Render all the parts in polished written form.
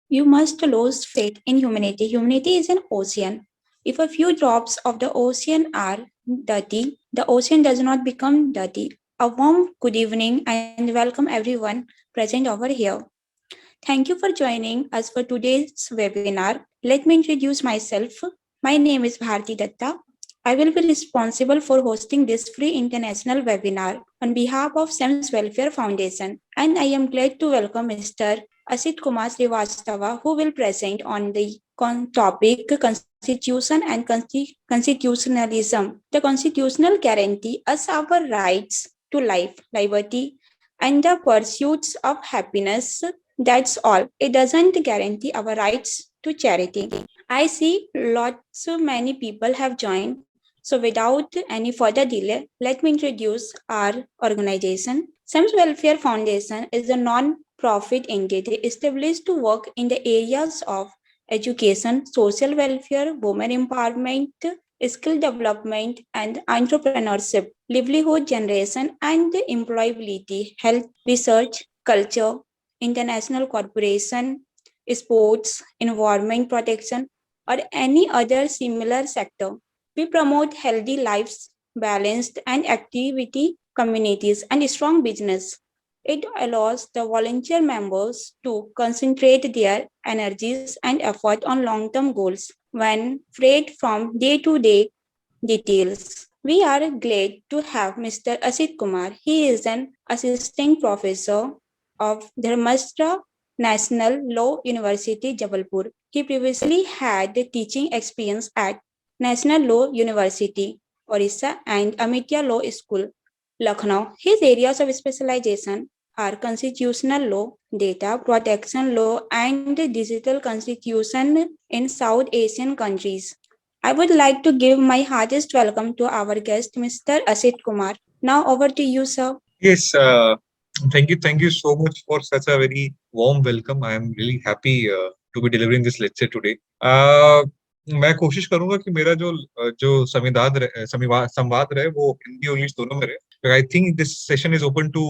You must lose faith in humanity. Humanity is an ocean. If a few drops of the ocean are dirty, the ocean does not become dirty. A warm good evening and welcome everyone present over here. Thank you for joining us for today's webinar. Let me introduce myself. My name is Bharti Datta. I will be responsible for hosting this free international webinar on behalf of SEMS Welfare Foundation, and I am glad to welcome Mr. Asit Kumar Srivastava, who will present on the topic Constitution and Constitutionalism. The Constitutional guarantee us our rights to life, liberty, and the pursuits of happiness. That's all. It doesn't guarantee our rights to charity. I see lots of many people have joined. So without any further delay, let me introduce our organization. SEMS Welfare Foundation is a non-profit entity established to work in the areas of education, social welfare, women empowerment, skill development and entrepreneurship, livelihood generation and employability, health, research, culture, international cooperation, sports, environment protection, or any other similar sector. We promote healthy lives, balanced and activity communities, and strong business. It allows the volunteer members to concentrate their energies and effort on long term goals when freed from day to day details. We are glad to have Mr. Asit Kumar. He is an assistant professor of Dharmastra National Law University, Jabalpur. He previously had teaching experience at National Law University, Orissa, and Amitya Law School, Lucknow. His areas of specialization are constitutional law, data protection law, and digital constitution in South Asian countries. I would like to give my heartiest welcome to our guest, Mr. Asit Kumar. Now over to you, sir. Yes, thank you so much for such a very warm welcome. I am really happy to be delivering this lecture today. मैं कोशिश करूंगा कि मेरा जो संवाद रहे वो हिंदी और इंग्लिश दोनों में रहे. I think this session is open to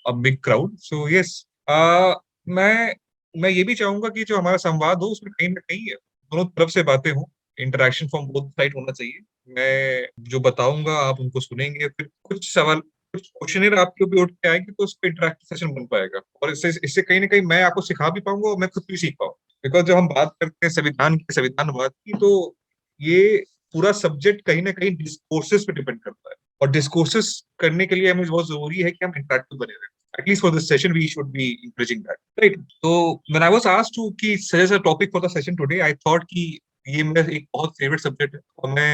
a big crowd. So yes, मैं मैं ये भी चाहूंगा कि जो हमारा संवाद हो उसमें कहीं ना कहीं दोनों तरफ से बातें हों. इंटरेक्शन फ्रॉम बोथ साइड होना चाहिए. मैं जो बताऊंगा आप उनको सुनेंगे, फिर कुछ सवाल कुछ क्वेश्चनर आपके ऊपर उठ के आएंगे तो उस पर इंटरेक्टिव सेशन बन पाएगा. और इससे इससे कहीं ना कहीं मैं आपको सिखा भी पाऊंगा और मैं खुद भी सीख पाऊंगा. बिकॉज जब हम बात करते हैं संविधानवाद की, तो ये पूरा सब्जेक्ट कहीं ना कहीं डिस्कोर्सेस पे डिपेंड करता है. और डिस्कोर्सेस करने के लिए हमें बहुत जरूरी है कि हम इंटरेक्टिव बने रहें. At least for this session, we should be encouraging that, right? So when I was asked to कि suggest a topic for the session today, I thought कि ये मेरा एक बहुत फेवरेट सब्जेक्ट है और मैं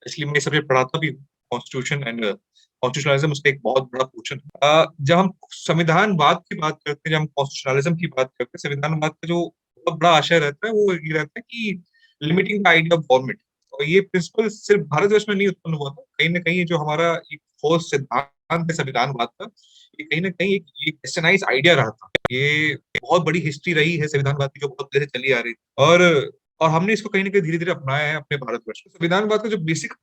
इसलिए मैं सब्जेक्ट पढ़ाता भी हूँ. कॉन्स्टिट्यूशन एंड कॉन्स्टिट्यूशनलिज्म उसका एक बहुत बड़ा पोर्शन है. जब हम संविधानवाद की बात करते हैं, जब हम कॉन्स्टिट्यूशनलिज्म की बात करते हैं, संविधानवाद का जो बहुत बड़ा आशय रहता है वो ये रहता है कि limiting the idea of government. और ये प्रिंसिपल सिर्फ भारतवर्ष में नहीं उत्पन्न हुआ था. कहीं ना कहीं जो हमारा एक ठोस सिद्धांत है संविधानवाद का, ये कहीं ना कहीं एक वेस्टर्नाइज आइडिया रहा था. ये बहुत बड़ी हिस्ट्री रही है संविधानवाद की, जो बहुत देर से चली आ रही थी. और हमने इसको कहीं ना कहीं धीरे धीरे अपनाया है अपने भारतवर्ष में. संविधानवाद का जो बेसिक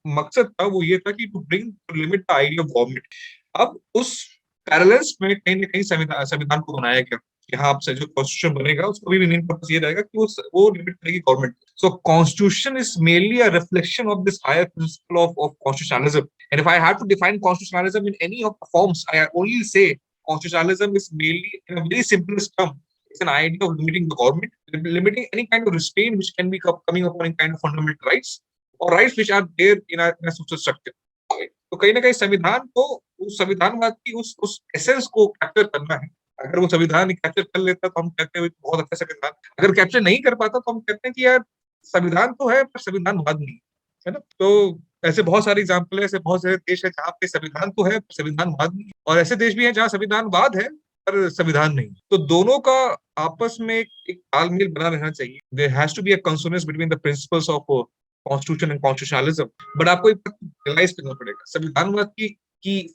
मकसद था वो ये था कि to bring to limit the idea of government. अब उस पैरेलल्स में कहीं ना कहीं संविधान को बनाया गया. यहाँ आपसे जो कॉन्स्टिट्यूशन बनेगा उसका भी मेन पर्पस ये रहेगा कि वो लिमिट करेगी government. So constitution is mainly a reflection of this higher principle of constitutionalism. And if I have to define constitutionalism in any of the forms, I only say constitutionalism is mainly, in a very simplest term, it's an idea of limiting the government, limiting any kind of restraint which can be coming upon any kind of fundamental rights or rights which are there in a social structure. तो कहीं ना कहीं संविधान को, उस संविधानवाद की उस essence को कैप्चर करना है. अगर वो संविधान कैप्चर कर लेता तो हम कहते हैं बहुत अच्छा संविधान. अगर कैप्चर नहीं कर पाता तो हम कहते हैं कि यार संविधान तो है पर संविधानवाद नहीं है ना. तो ऐसे बहुत सारे एग्जाम्पल है, ऐसे बहुत सारे देश है जहाँ पे संविधान तो है संविधानवाद नहीं, और ऐसे देश भी हैं जहाँ संविधानवाद है पर संविधान नहीं. तो दोनों का आपस में एक तालमेल बना रहना चाहिए. There has to be a consonance between the principles of constitution and constitutionalism. But आपको एक रियलाइज करना पड़ेगा संविधानवाद की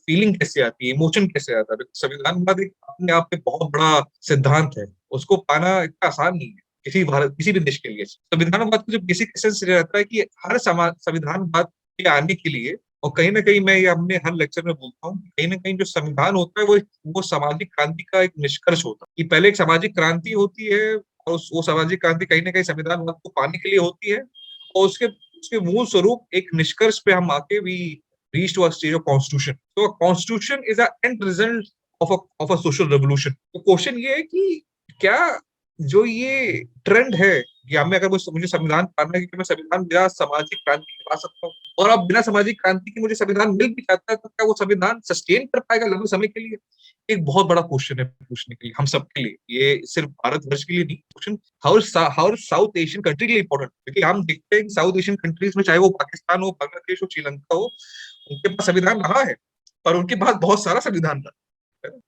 फीलिंग कैसे आती है, इमोशन कैसे आता है. संविधानवाद एक अपने आप में बहुत बड़ा सिद्धांत है, उसको पाना इतना आसान नहीं है किसी भी देश के लिए. संविधानवाद का जो बेसिक एसेंस रहता है कि हर संविधानवाद के आने के लिए, और कहीं ना कहीं मैं ये अपने हर लेक्चर में बोलता हूँ, कहीं ना कहीं जो संविधान होता है वो सामाजिक क्रांति का एक निष्कर्ष होता है. कि पहले एक सामाजिक क्रांति होती है और वो सामाजिक क्रांति कहीं ना कहीं संविधान को पाने के लिए होती है, और उसके उसके मूल स्वरूप एक निष्कर्ष पे हम आके we reach to a stage of constitution. तो constitution is a end result of a social revolution. तो क्वेश्चन ये है कि क्या जो ये ट्रेंड है कि हमें अगर मुझे संविधान पाना है कि मैं संविधान बिना सामाजिक क्रांति के पा सकता हूँ, और अब बिना सामाजिक क्रांति के मुझे संविधान मिल भी जाता है, तो क्या वो संविधान सस्टेन कर पाएगा लंबे समय के लिए? एक बहुत बड़ा क्वेश्चन है पूछने के लिए हम सबके लिए. ये सिर्फ भारतवर्ष के लिए नहीं, क्वेश्चन हर साउथ एशियन कंट्री के लिए इंपॉर्टेंट, क्योंकि हम देखते हैं कि साउथ एशियन कंट्रीज में, चाहे वो पाकिस्तान हो, बांग्लादेश हो, श्रीलंका हो, उनके पास संविधान रहा है, पर उनके पास बहुत सारा संविधान था.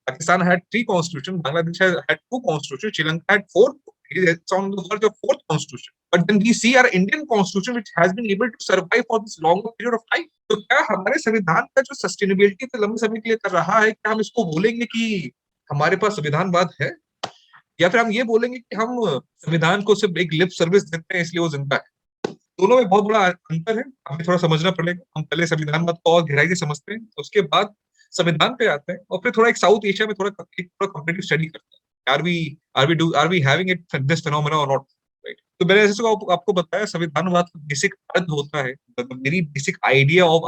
Pakistan had three constitutions, Bangladesh had two constitutions, Sri Lanka had four. It's on the verge of fourth constitution. But then we see our Indian constitution, which has been able to survive for this longer period of time. तो क्या हमारे संविधान का जो sustainability तो लंबे समय के लिए कर रहा है, क्या हम इसको बोलेंगे कि हमारे पास संविधानवाद है, या फिर हम ये बोलेंगे कि हम संविधान को सिर्फ एक लिप सर्विस देते हैं इसलिए वो जिंदा है? दोनों में बहुत बड़ा अंतर है, हमें थोड़ा समझना पड़ेगा. हम पहले संविधानवाद को और गहराई से समझते हैं, उसके बाद संविधान पे आते हैं, और फिर थोड़ा एक साउथ एशिया में थोड़ा कंपेरेटिव स्टडी करते हैं. Are we having it this phenomena or not, right? तो मैंने जैसे आपको बताया, संविधानवाद का बेसिक अर्थ होता है, very basic idea of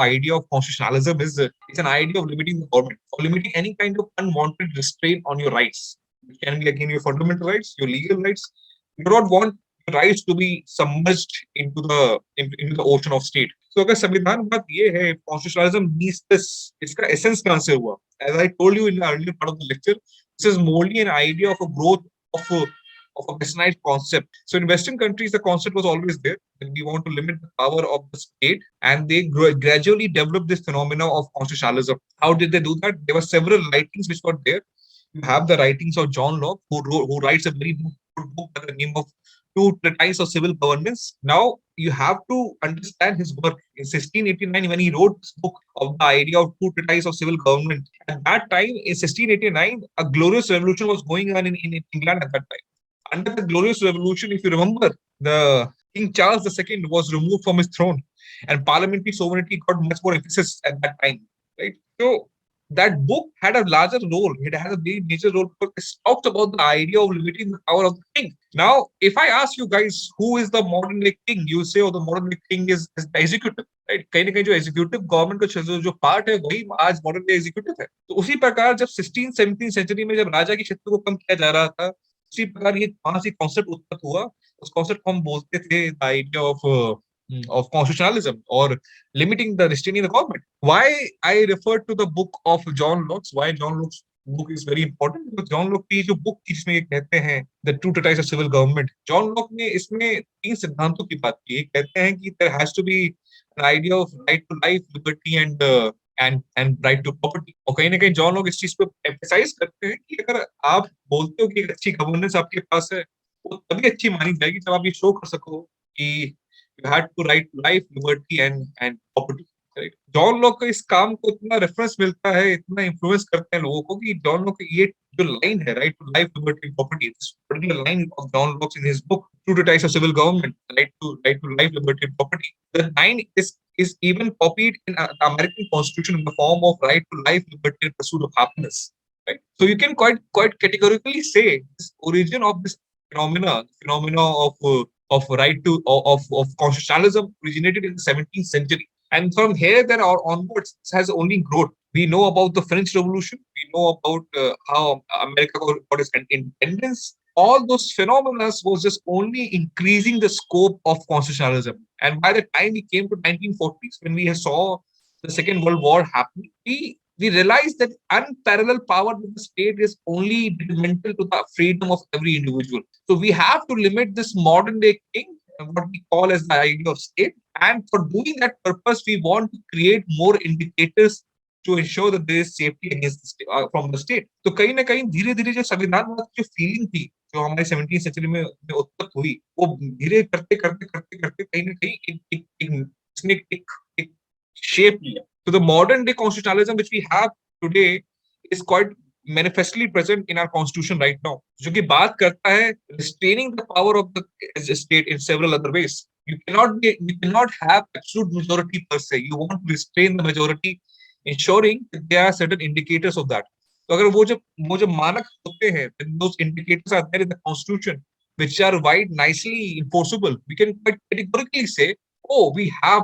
constitutionalism is its an idea of limiting the government और limiting any kind of unwanted restraint on your rights. It can be again your fundamental rights, your legal rights. You do not want your rights to be submerged into the ocean of state. So अगर संविधान बात ये है, constitutionalism means this, इसका essence कहाँ से हुआ? As I told you in the earlier part of the lecture, this is morely an idea of a growth of a westernized concept. So in Western countries, the concept was always there. And we want to limit the power of the state, and they gradually developed this phenomena of constitutionalism. How did they do that? There were several writings which were there. You have the writings of John Locke, who writes a very good book by the name of Two Treatises of Civil Governance. Now, you have to understand his work in 1689 when he wrote this book of the idea of Two Treatises of Civil Government. At that time, in 1689, a glorious revolution was going on in England at that time. Under the glorious revolution, if you remember, the King Charles II was removed from his throne, and parliamentary sovereignty got much more emphasis at that time, right? So that book had a larger role. It has a very major role because it talked about the idea of limiting the power of the king. Now, if I ask you guys who is the modern day king, you say, oh, the modern day king is the executive, right? कहीं ना कहीं जो executive government का जो part है, वही आज modern day executive है. तो उसी प्रकार जब 16th-17th सेंचुरी में जब राजा की शक्ति को कम किया जा रहा था, उसी प्रकार ये वहां से कॉन्सेप्ट उत्पन्न हुआ. उस कॉन्सेप्ट को हम बोलते थे the idea of constitutionalism or limiting the restraining the government. Why I refer to the book of John Locke? Why John Locke's book is very important? Because John Locke की जो book थी जिसमें ये कहते हैं the Two Treatises of Civil Government, John Locke ने इसमें 3 सिद्धांतों की बात की. कहते हैं कि there has to be an idea of right to life, liberty and right to property. और कहीं ना कहीं जॉन लोग इस चीज पे एम्फसाइज करते हैं कि अगर आप बोलते हो कि एक अच्छी गवर्नेंस आपके पास है, वो तभी अच्छी मानी जाएगी जब आप ये शो कर सको कि you had to right to life, liberty and property. John Locke का इस काम को इतना रेफरेंस मिलता है, इतना इन्फ्लुएंस करते हैं लोगों को कि जॉन लॉक ये जो लाइन है, right to life, liberty, property, this particular line of John Locke in his book two treatise of civil government, right to life, liberty, property, the line is even copied in the American Constitution in the form of right to life, liberty, and pursuit of happiness. Right. So you can quite categorically say this origin of this phenomena of right to of constitutionalism originated in the 17th century. And from here then onwards, this has only grown. We know about the French Revolution. We know about how America got its independence. All those phenomena was just only increasing the scope of constitutionalism. And by the time we came to 1940s, when we saw the Second World War happening, we realized that unparalleled power of the state is only detrimental to the freedom of every individual. So we have to limit this modern day king, what we call as the idea of state. And for doing that purpose, we want to create more indicators to ensure that there is safety against the state, from the state. तो कहीं ना कहीं धीरे धीरे जो संविधान की feeling थी जो हमारे 17th सेंचुरी में उत्पन्न हुई, वो धीरे करते करते करते करते कहीं ना कहीं एक शेप लिया. So the modern day constitutionalism which we have today is quite manifestly present in our constitution right now, जो कि बात करता है restraining the power of the state in several other ways. You cannot have absolute majority per se. You want to restrain the majority, ensuring that there are certain indicators of that. तो अगर वो जो मानक होते हैं, those indicators are there in the constitution, which are quite nicely enforceable, we can quite categorically say, oh, we have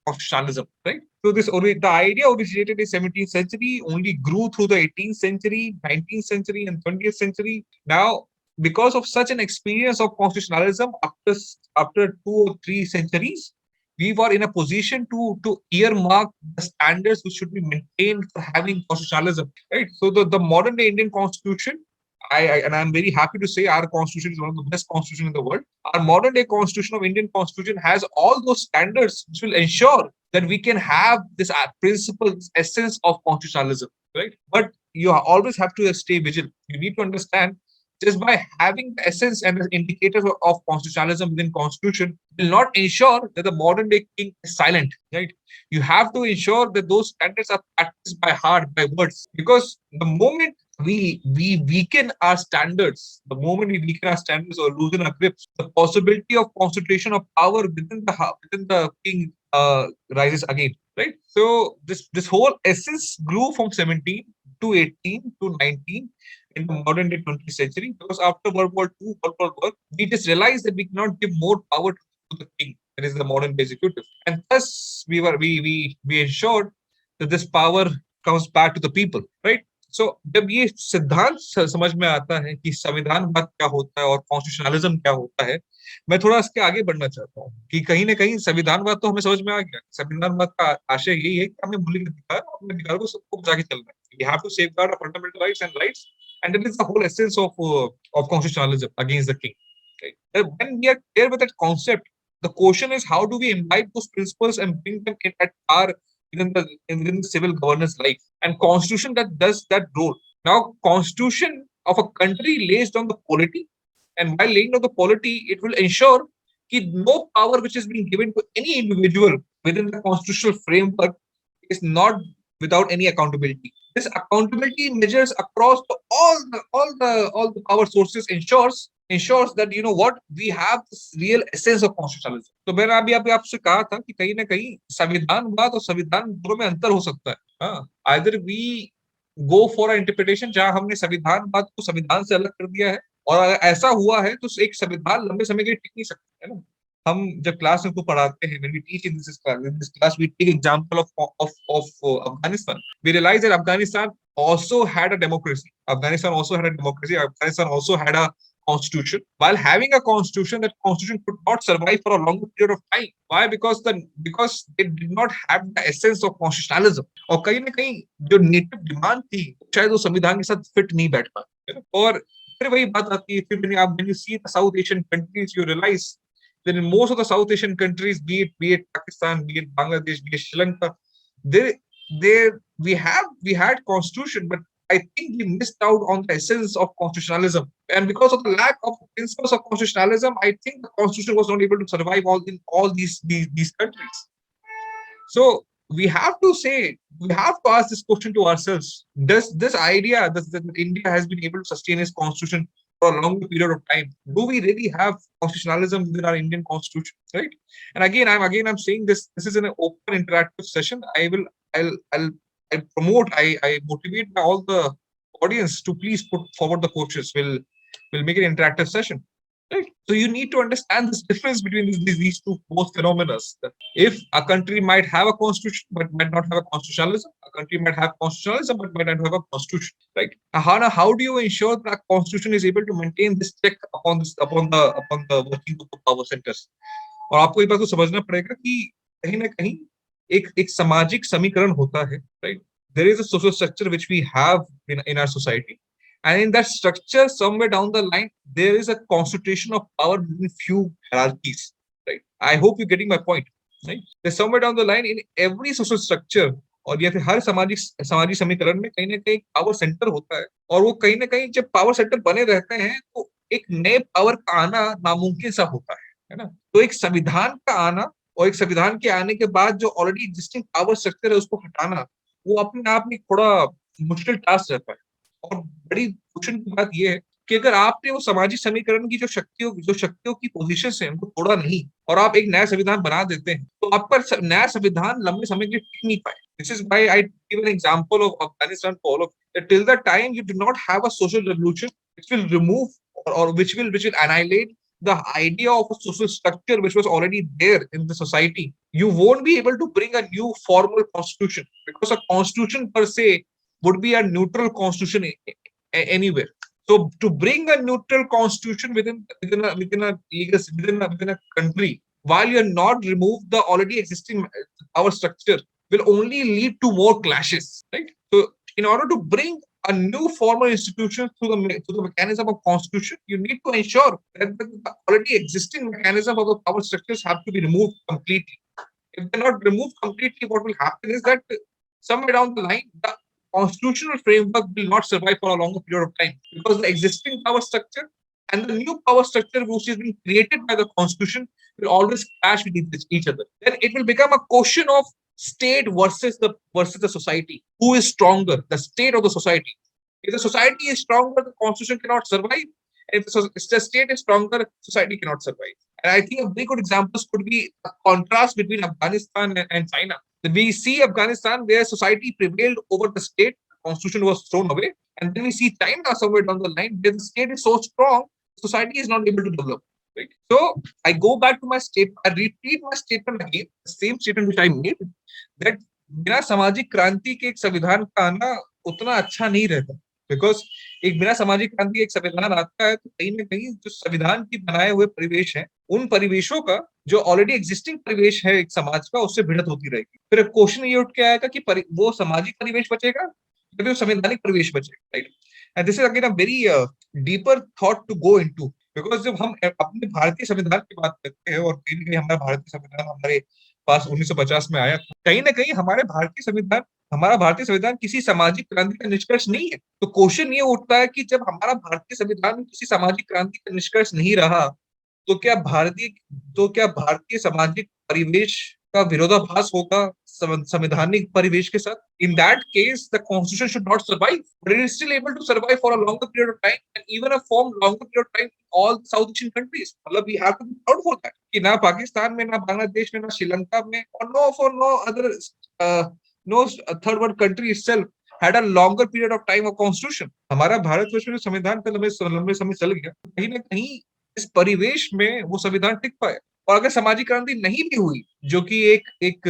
constitutionalism, right? So the idea originated in the 17th century, only grew through the 18th century, 19th century, and 20th century. Now, because of such an experience of constitutionalism, after 2 or 3 centuries, we were in a position to earmark the standards which should be maintained for having constitutionalism, right? So the modern day Indian constitution, and I'm very happy to say our constitution is one of the best constitution in the world. Our modern day constitution of Indian constitution has all those standards which will ensure that we can have this principle, this essence of constitutionalism, right? But you always have to stay vigilant. You need to understand, just by having the essence and the indicators of constitutionalism within constitution will not ensure that the modern day king is silent, right? You have to ensure that those standards are practiced by heart, by words, because the moment we weaken our standards, the moment we weaken our standards or loosen our grips, the possibility of concentration of power within the king rises again, right? So this whole essence grew from 17 to 18 to 19 in the modern day 20th century, because after World War II, World War I, we just realized that we cannot give more power to the king, that is the modern day executive, and thus we ensured that this power comes back to the people, right? सो जब ये सिद्धांत समझ में आता है कि संविधानवाद क्या होता है और कॉन्स्टिट्यूशनलिज्म क्या होता है, मैं थोड़ा इसके आगे बढ़ना चाहता हूँ कि कहीं ना कहीं संविधानवाद तो हमें समझ में आ गया। संविधानवाद का आशय यही है कि हमें मूल्य अधिकार और अपने अधिकारों को सबको बचा के चलना है। We have to safeguard fundamental rights and that is the whole essence of constitutionalism against the king, right? When we are clear with that concept, the question is how do we imbibe those principles and bring them in at our within the civil governance life, and constitution that does that role. Now, constitution of a country lays down the polity, and by laying down the polity, it will ensure that no power which is being given to any individual within the constitutional framework is not without any accountability. This accountability measures across all the power sources ensures that you know what we have this real essence of constitutionalism. तो मैंने अभी अभी आपसे कहा था कि कहीं ना कहीं संविधानवाद और संविधान दोनों में अंतर हो सकता है। हाँ, either we go for interpretation जहां हमने संविधानवाद को संविधान से अलग कर दिया है, और अगर ऐसा हुआ है तो एक संविधान लंबे समय के लिए टिक नहीं सकता, है ना। हम जब क्लास में को पढ़ाते हैं, when we teach in this class we take example of Afghanistan. We realize that Afghanistan also had a democracy. Afghanistan also had a constitution. While having a constitution, that constitution could not survive for a longer period of time. Why? Because it did not have the essence of constitutionalism. और कहीं ना कहीं जो native demand थी शायद वो संविधान के साथ फिट नहीं बैठ पाती। और फिर वही बात आती है, फिर when you see the South Asian countries, you realize that in most of the South Asian countries, be it Pakistan, be it Bangladesh, be it Sri Lanka, we had constitution, but I think we missed out on the essence of constitutionalism. And because of the lack of principles of constitutionalism, I think the constitution was not able to survive all these countries. So we have to ask this question to ourselves: does this idea that India has been able to sustain its constitution for a longer period of time, do we really have constitutionalism within our Indian constitution, right? And I'm saying this is an open interactive session. I promote, I motivate all the audience to please put forward the questions. We'll make it an interactive session, right? So you need to understand this difference between these two both phenomena. If a country might have a constitution but might not have a constitutionalism, a country might have constitutionalism but might not have a constitution, right? How do you ensure that a constitution is able to maintain this check upon the working of the power centers? और आपको ये बात को समझना पड़ेगा कि कहीं ना कहीं एक सामाजिक समीकरण होता है, right? There is a social structure which we have in our society, and in that structure, somewhere down the line, there is a concentration of power between few hierarchies, right? I hope you're getting my point, right? There's somewhere down the line in every social structure, और या फिर हर सामाजिक समीकरण में कहीं ना कहीं power centre होता है, और वो कहीं ना कहीं जब पावर सेंटर बने रहते हैं तो एक नए पावर का आना नामुमकिन सा होता है ना। तो एक संविधान का आना और एक संविधान के आने के बाद जो ऑलरेडी एग्जिस्टिंग पावर स्ट्रक्चर है उसको हटाना, वो अपने आप में थोड़ा मुश्किल टास्क रहता है। और बड़ी क्वेश्चन की बात यह है कि अगर आपने वो सामाजिक समीकरण की जो शक्तियों की पोजीशन है उनको तोड़ा नहीं और आप एक नया संविधान बना देते हैं, तो आपका नया संविधान लंबे समय के लिए टिक नहीं पाए। This is why I give an example of Afghanistan for all of till the time you do not have a social revolution, it will remove or which will annihilate the idea of a social structure which was already there in the society. You won't be able to bring a new formal constitution, because a constitution per se would be a neutral constitution anywhere. So to bring a neutral constitution within a country, while you are not remove the already existing power structure, will only lead to more clashes, right? So in order to bring a new formal institution through the mechanism of constitution, you need to ensure that the already existing mechanism of the power structures have to be removed completely. If they're not removed completely, what will happen is that somewhere down the line, the constitutional framework will not survive for a longer period of time, because the existing power structure and the new power structure which is being created by the constitution will always clash with each other. Then it will become a question of state versus the society. Who is stronger, the state or the society? If the society is stronger, the constitution cannot survive. If the state is stronger, society cannot survive. And I think a very good examples could be a contrast between Afghanistan and China. We see Afghanistan where society prevailed over the state, constitution was thrown away, and then we see China somewhere down the line where the state is so strong, society is not able to develop. Right? So I go back to my statement, I repeat my statement again, the same statement which I made, that बिना सामाजिक क्रांति के एक संविधान का आना उतना अच्छा नहीं रहता, बिकॉज एक बिना सामाजिक क्रांति एक संविधान आता है तो कहीं ना कहीं जो संविधान की बनाए हुए परिवेश है, उन परिवेशों का जो ऑलरेडी एग्जिस्टिंग परिवेश है एक समाज का, उससे भिड़त होती रहेगी. फिर क्वेश्चन ये उठ के आएगा कि वो सामाजिक परिवेश बचेगा या फिर संवैधानिक परिवेश बचेगा, right? And this is again a very deeper thought to go into, because जब हम अपने भारतीय संविधान की बात करते हैं, और कहीं ना कहीं हमारा भारतीय संविधान हमारे पास 1950 में आया, कहीं ना कहीं हमारा भारतीय संविधान किसी सामाजिक क्रांति का निष्कर्ष नहीं है. तो क्वेश्चन ये उठता है कि जब हमारा भारतीय संविधान किसी सामाजिक क्रांति का निष्कर्ष नहीं रहा, तो क्या भारतीय सामाजिक परिवेश का विरोधाभास होगा संवैधानिक परिवेश के साथ? In that case the constitution should not survive, but it is still able to survive for a longer period of time, and even a form longer period of time all South Asian countries. मतलब we have to be proud for that कि ना पाकिस्तान में, ना बांग्लादेश में, ना श्रीलंका में, और no other no third world country itself had a longer period of time of constitution. हमारा भारतवर्ष में जो संविधान का लंबे समय चल गया, कहीं ना कहीं इस परिवेश में वो संविधान टिक पाया. और अगर सामाजिक क्रांति नहीं भी हुई, जो कि एक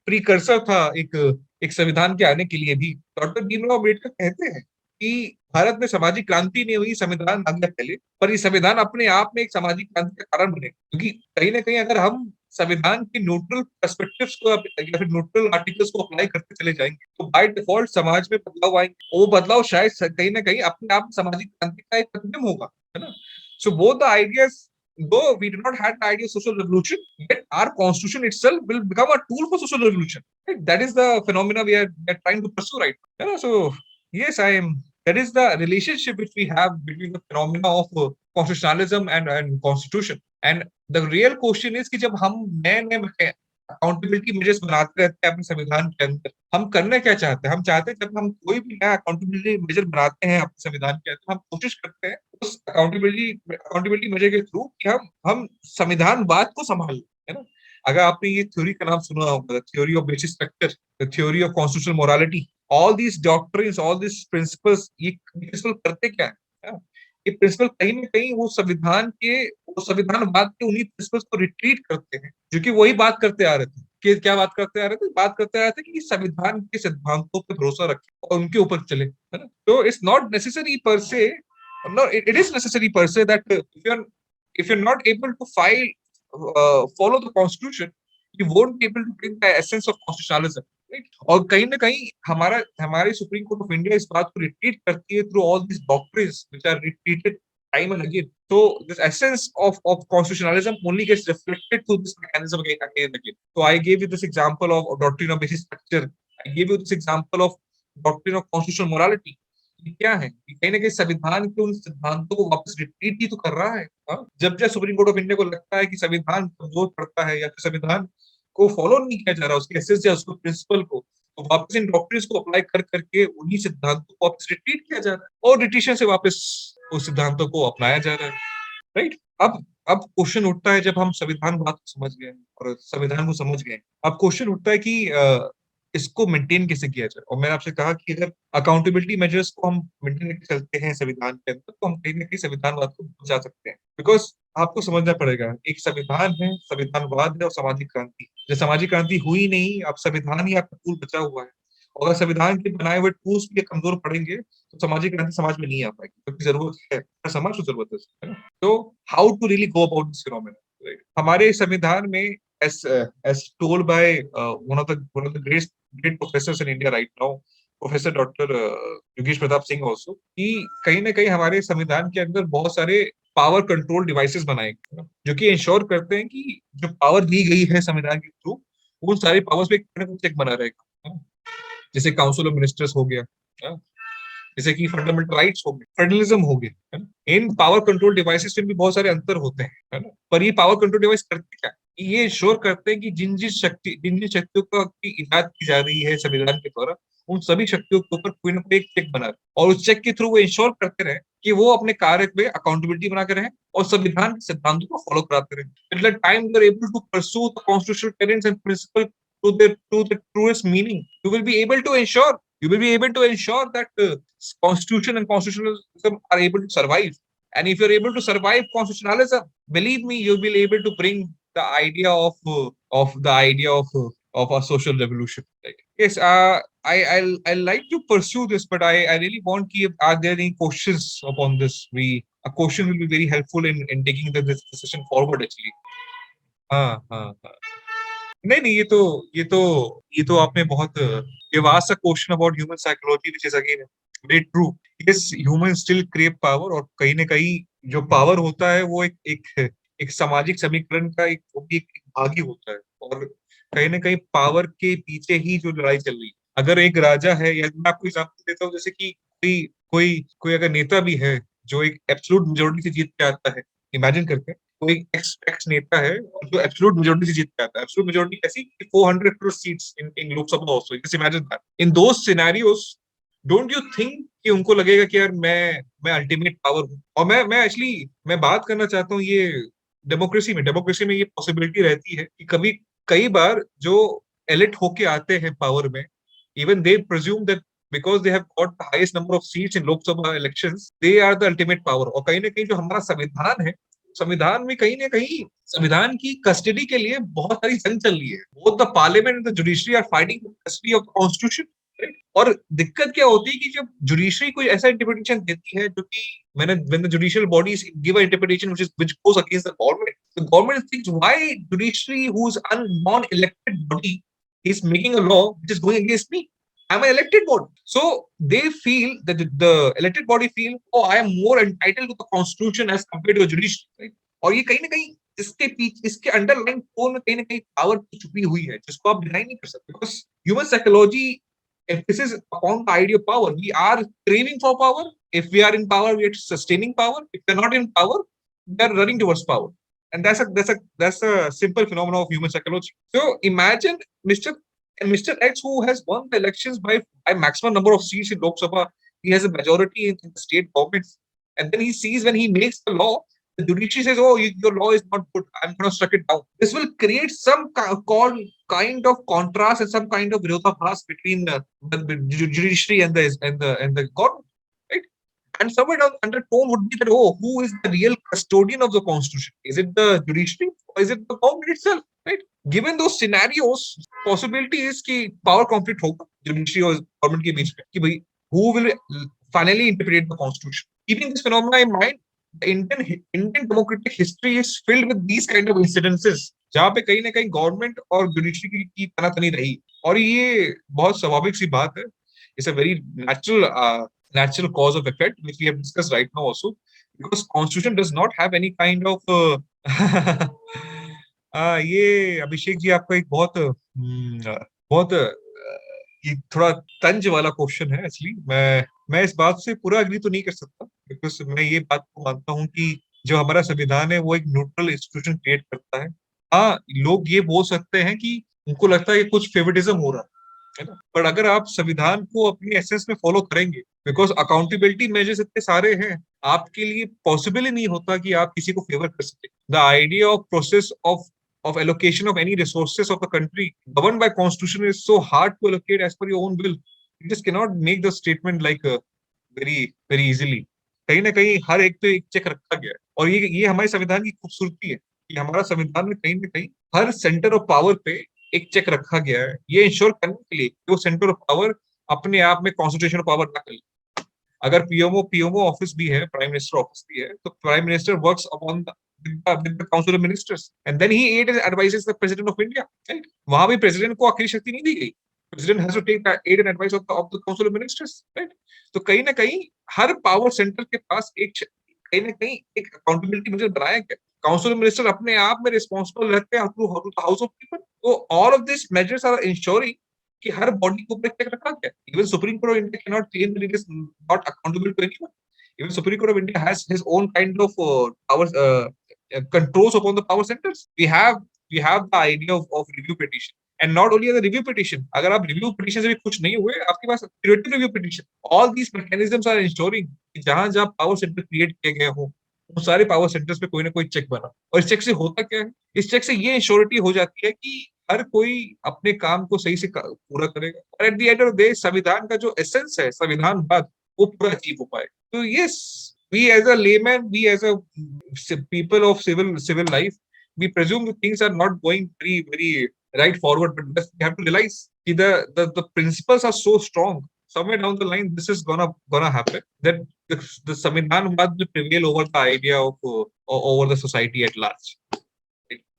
प्रीकर्सर था एक संविधान के आने के लिए भी, डॉक्टर भीमराव अम्बेडकर कहते हैं कि भारत में सामाजिक क्रांति नहीं हुई, संविधान आ गया पहले, पर ये संविधान अपने आप में एक सामाजिक क्रांति का कारण बने. क्योंकि कहीं ना कहीं अगर हम संविधान के न्यूट्रल पर्सपेक्टिव्स को या फिर न्यूट्रल आर्टिकल्स को अप्लाई करते चले जाएंगे, तो बाय डिफॉल्ट समाज में बदलाव आएंगे. वो बदलाव शायद कहीं ना कहीं अपने आप सामाजिक क्रांति का एक माध्यम होगा, है ना? So both the ideas, though we did not have the idea of social revolution, yet our constitution itself will become a tool for social revolution. Right? That is the phenomena we are trying to pursue right now. Yeah, so yes, that is the relationship which we have between the phenomena of constitutionalism and constitution. And the real question is कि जब हम नए accountability measures बनाते रहते हैं अपने संविधान के अंदर, हम करना क्या चाहते हैं? हम चाहते हैं जब हम कोई भी नया अकाउंटेबिलिटी मेजर बनाते हैं अपने संविधान के अंदर, हम कोशिश करते हैं उस अकाउंटेबिलिटी मेजर के थ्रू कि हम संविधानवाद को संभाल, है ना? अगर आपने ये थ्योरी का नाम सुना होगा, theory of basic structure, the theory of constitutional morality, all these doctrines, all these principles, ये प्रिंसिपल करते क्या है? ये प्रिंसिपल कहीं ना कहीं वो संविधानवाद के उन्हीं प्रिंसिपल्स को रिट्रीट करते हैं, जो कि वही बात करते आ रहे थे. कि क्या बात करते आ रहे थे? बात करते आ रहे थे कि संविधान के सिद्धांतों पर भरोसा रखें और उनके ऊपर चले, है ना? तो इट्स नॉट नेसेसरी पर से, no, it is necessary per se that if you're not able to follow the constitution, you won't be able to bring the essence of constitutionalism, right? और कहीं ना कहीं हमारी सुप्रीम कोर्ट ऑफ इंडिया इस बात को रिट्रीट करती है through all these doctrines which are repeated time and again. So this essence of constitutionalism only gets reflected through this mechanism again and again. So I gave you this example of doctrine of basic structure. I gave you this example of doctrine of constitutional morality. क्या है? कहीं ना कहीं संविधान के उन सिद्धांतों को वापस रिपीट ही तो कर रहा है. जब सुप्रीम कोर्ट ऑफ इंडिया को लगता है कि संविधान कमजोर पड़ता है या फिर संविधान को फॉलो नहीं किया जा रहा, उसके एसेंस या उसको प्रिंसिपल को, तो वापस इन डॉक्ट्रिन्स को अप्लाई कर करके उन्हीं सिद्धांतों को वापस रिपीट किया जा रहा है और रिटिशन से वापस उस सिद्धांतों को अपनाया जा रहा है, राइट? अब क्वेश्चन उठता है, जब हम संविधान बात को समझ गए और संविधान को समझ गए, अब क्वेश्चन उठता है कि इसको मेंटेन कैसे किया जाए। और मैंने आपसे कहा कि अगर अकाउंटेबिलिटी मेजर्स को हम मेंटेन करके चलते हैं संविधान के अंदर, तो हम कहीं ना कहीं संविधानवाद को बचा सकते हैं। बिकॉज आपको समझना पड़ेगा, एक संविधान है, संविधानवाद है और सामाजिक क्रांति। जब सामाजिक क्रांति हुई नहीं, अब संविधान ही आपका टूल बचा हुआ है। और अगर संविधान के बनाए हुए टूल्स भी कमजोर पड़ेंगे तो सामाजिक क्रांति समाज में नहीं आ पाएगी, क्योंकि जरूरत है, समाज को जरूरत है ना। तो how to really go about this phenomena. हमारे संविधान में as told by one of the great professors in India right now, professor doctor Yogesh Pratap Singh also, कि कहीं ना कहीं हमारे संविधान के अंदर बहुत सारे पावर कंट्रोल डिवाइसेस बनाए गए हैं, जो कि इंश्योर करते हैं कि जो पावर दी गई है संविधान के थ्रू, उन सारी पावर्स पे चेक बना रहेगा, है ना? जैसे काउंसिल ऑफ मिनिस्टर्स हो गया, है ना? जैसे कि फंडामेंटल राइट्स हो गए, फेडरलिज्म हो गया, है ना? इन पावर कंट्रोल डिवाइसेस में भी बहुत सारे अंतर होते हैं, है ना? पर ये पावर कंट्रोल डिवाइस करते क्या, ये इंश्योर करते हैं कि जिन जिन शक्तियों का की इजाद की जा रही है संविधान के द्वारा, उन सभी शक्तियों के ऊपर कोई ना कोई एक चेक बना रहे, और उस चेक के थ्रू वो इंश्योर करते रहे कि वो अपने कार्य पे अकाउंटेबिलिटी बना के रहे और संविधान के सिद्धांतों को फॉलो कराते रहे। Till the time you are able to pursue the constitutional tenets and principle to the truest meaning, you will be able to ensure that constitution and constitutionalism are able to survive. And if you're able to survive constitutionalism, believe me, you'll be able to bring the idea of a social revolution. Right? Yes, I like to pursue this, but I really want to. Are there any questions upon this? A question will be very helpful in taking this discussion forward. Actually, हाँ हाँ हाँ, नहीं नहीं, ये तो आपने बहुत you've asked a question about human psychology, which is again very true. Yes, humans still crave power, और कहीं ना कहीं जो पावर होता है वो एक सामाजिक समीकरण का एक वो भी एक भाग ही होता है, और कहीं ना कहीं पावर के पीछे ही जो लड़ाई चल रही है। अगर एक राजा है, या मैं आपको एग्जाम्पल देता हूँ, जैसे कि कोई कोई कोई अगर नेता भी है जो एक एब्सोल्यूट मेजोरिटी से जीत के आता है, इमेजिन करके कोई एक्स एक्स नेता है और जो एब्सोल्यूट मेजोरिटी से जीत के आता है, एब्सोल्यूट मेजोरिटी ऐसी 400 crore seats in Lok Sabha also, just imagine that in those scenarios, don't you think कि उनको लगेगा कि यार मैं अल्टीमेट पावर हूँ। और मैं एक्चुअली मैं बात करना चाहता हूँ, ये डेमोक्रेसी में ये पॉसिबिलिटी रहती है कि कभी कई बार जो एलिट होके आते हैं पावर में, even they presume that because they have got the highest number of seats in Lok Sabha elections, they are the ultimate power। और कहीं ना कहीं जो हमारा संविधान है, संविधान में कहीं ना कहीं संविधान की कस्टडी के लिए बहुत सारी जंग चल रही है। Both the parliament and the judiciary are fighting custody of the constitution. और दिक्कत क्या होती है कि जब जुडिशरी कोई ऐसा इंटरप्रिटेशन देती है जो कि when the judicial bodies give an interpretation which goes against the government thinks, why judiciary, who's a non-elected body, is making a law which is going against me? I'm an elected body. So they feel that the elected body feel, oh, I am more entitled to the constitution as compared to the judiciary, right? और ये कहीं ना कहीं इसके पीछे, इसके underline core में कहीं ना कहीं पावर छुपी हुई है, जिसको आप डिनाई नहीं कर सकते। Because human psychology emphasis upon the idea of power. We are craving for power. If we are in power, we are sustaining power. If we are not in power, we are running towards power. And that's a simple phenomenon of human psychology. So imagine Mr. X, who has won the elections by maximum number of seats in Lok Sabha, he has a majority in the state governments, and then he sees when he makes the law, the judiciary says, "Oh, your law is not good. I'm going to struck it down." This will create some kind of contrast and some kind of virodhabhas between the judiciary and the government, right? And somewhere down undertone would be that, oh, who is the real custodian of the constitution? Is it the judiciary or is it the government itself, right? Given those scenarios, possibility is कि power conflict होगा judiciary और government के बीच में, कि भाई who will finally interpret the constitution. Keeping this phenomena in mind, the Indian democratic history is filled with these kind of incidences, जहाँ पे कहीं ना कहीं गवर्नमेंट और जुडिशरी की तनातनी रही। और ये बहुत स्वाभाविक सी बात है। It's a very natural cause of effect, which we have discussed right now also, because constitution does not have any kind of ये अभिषेक जी आपका एक बहुत ये थोड़ा तंज वाला क्वेश्चन है। एक्चुअली मैं इस बात से पूरा अग्री तो नहीं कर सकता, बिकॉज मैं ये बात को मानता हूँ कि जो हमारा संविधान है वो एक न्यूट्रल इंस्टीट्यूशन क्रिएट करता है। हाँ, लोग ये बोल सकते हैं कि उनको लगता है कि कुछ फेवरिटिज्म हो रहा है ना, पर अगर आप संविधान को अपनी एसेंस में फॉलो करेंगे, बिकॉज अकाउंटेबिलिटी मेजर्स इतने सारे हैं, आपके लिए पॉसिबल ही नहीं होता कि आप किसी को फेवर कर सके। The idea of process of of allocation of any resources of the country governed by constitution is so hard to allocate as per your own will. You just cannot make the statement like very very easily. कहीं ना कहीं हर एक पे एक check रखा गया है, और ये हमारे संविधान की खूबसूरती है कि हमारा संविधान में कहीं ना कहीं हर सेंटर ऑफ पावर पे एक चेक रखा गया है, ये इंश्योर करने के लिए कि वो सेंटर ऑफ पावर अपने आप में कॉन्सेंट्रेशन ऑफ पावर ना करे. अगर पीएमओ ऑफिस भी है, प्राइम मिनिस्टर ऑफिस भी है, तो prime minister works upon with the council of ministers and then he aids and advises the president of India, right? वहां भी प्रेसिडेंट को आखिरी शक्ति नहीं दी गई. President has to take aid and advice of the council of ministers, right? तो कहीं ना कहीं हर पावर सेंटर के पास कहीं ना कहीं एक अकाउंटेबिलिटी मेजर बनाया गया. काउंसिल ऑफ मिनिस्टर अपने आप में रिस्पॉन्सिबल रहते हैं थ्रू हाउस ऑफ पीपल. तो all of this measures are ensuring कि हर बॉडी को ऊपर रखा गया. Even Supreme Court of India can not claim that it is not accountable to anyone. Even Supreme Court of India has his own kind of powers, controls upon the power centers. We have the idea of review petition, and not only the review petition. अगर आप review petition से भी कुछ नहीं हुए, आपके पास curative review petition. All these mechanisms are ensuring कि जहाँ power center create किए गए हों, उन सारे पावर सेंटर्स पे कोई ना कोई चेक बना. और इस चेक से होता क्या है? इस चेक से ये इंश्योरिटी हो जाती है कि हर कोई अपने काम को सही से पूरा करेगा, और at the end of the day संविधान का जो एसेंस है संविधानवाद, वो पूरा अचीव हो पाए. So yes, we as a layman, we as a people of civil life, we presume that things are not going very right forward, but we have to realize that the principles are so strong. Somewhere down the line, this is gonna happen. That the Samvidhan will prevail over the idea of over the society at large.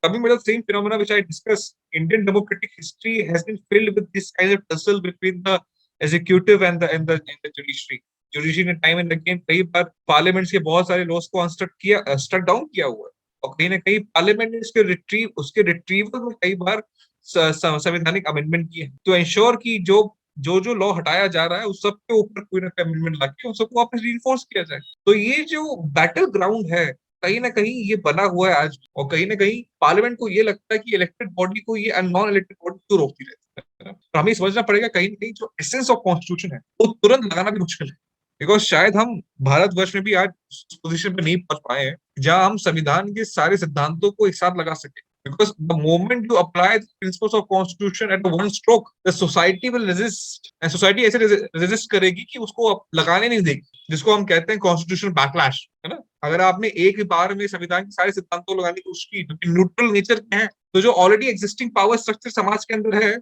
Coming with the same phenomena which I discussed, Indian democratic history has been filled with this kind of tussle between the executive and the judiciary. Judiciary ने time and again कई बार parliament के बहुत सारे laws को struck down किया हुआ है, और कहीं ना कहीं पार्लियामेंट ने उसके रिट्रीवल में कई बार संवैधानिक अमेंडमेंट किए हैं तो इंश्योर की जो लॉ हटाया जा रहा है उस सब के ऊपर कोई ना कोई अमेंडमेंट लाके उन सबको वापस रीइंफोर्स किया जाए. तो ये जो बैटल ग्राउंड है कहीं ना कहीं ये बना हुआ है आज, और कहीं ना कहीं पार्लियामेंट को ये लगता है कि इलेक्टेड बॉडी को ये नॉन इलेक्टेड बॉडी क्यों रोकती रहती है. तो हमें समझना पड़ेगा कहीं ना कहीं जो एसेंस ऑफ कॉन्स्टिट्यूशन है वो तुरंत लगाना भी मुश्किल है, बिकॉज शायद हम भारतवर्ष में भी आज उस पोजीशन पे नहीं पहुंच पाए हैं जहां हम संविधान के सारे सिद्धांतों को एक साथ लगा सके. Because the moment you apply the principles of constitution eight one stroke, the society will resist, and society ऐसे रेजिस्ट करेगी कि उसको लगाने नहीं देगी, जिसको हम कहते हैं कॉन्स्टिट्यूशनल बैकलैश, है ना. अगर आपने एक बार में संविधान के सारे सिद्धांतों लगाने की कोशिश की जो कि न्यूट्रल नेचर के हैं, तो जो ऑलरेडी एग्जिस्टिंग पावर स्ट्रक्चर समाज के अंदर है